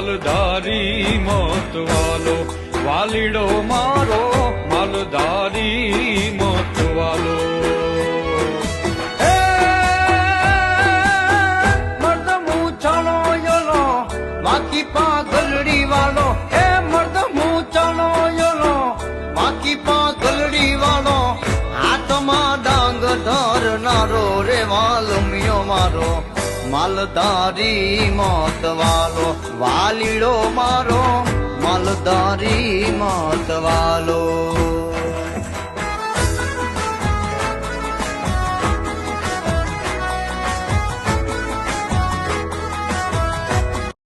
માલધારી મોતવાલો, વાલીડો મારો માલધારી મોતવાલો. મર્દ મૂછાણો યલો માકી પાઘલડી વાળો, એ મર્દ મૂછાણો યલો માકી પાઘલડી વાળો, હાથમાં ડાંગ ધરનારો રે વાલમિયો મારો માલધારી મોતવાલો, વાલીડો મારો માલધારી મોતવાલો.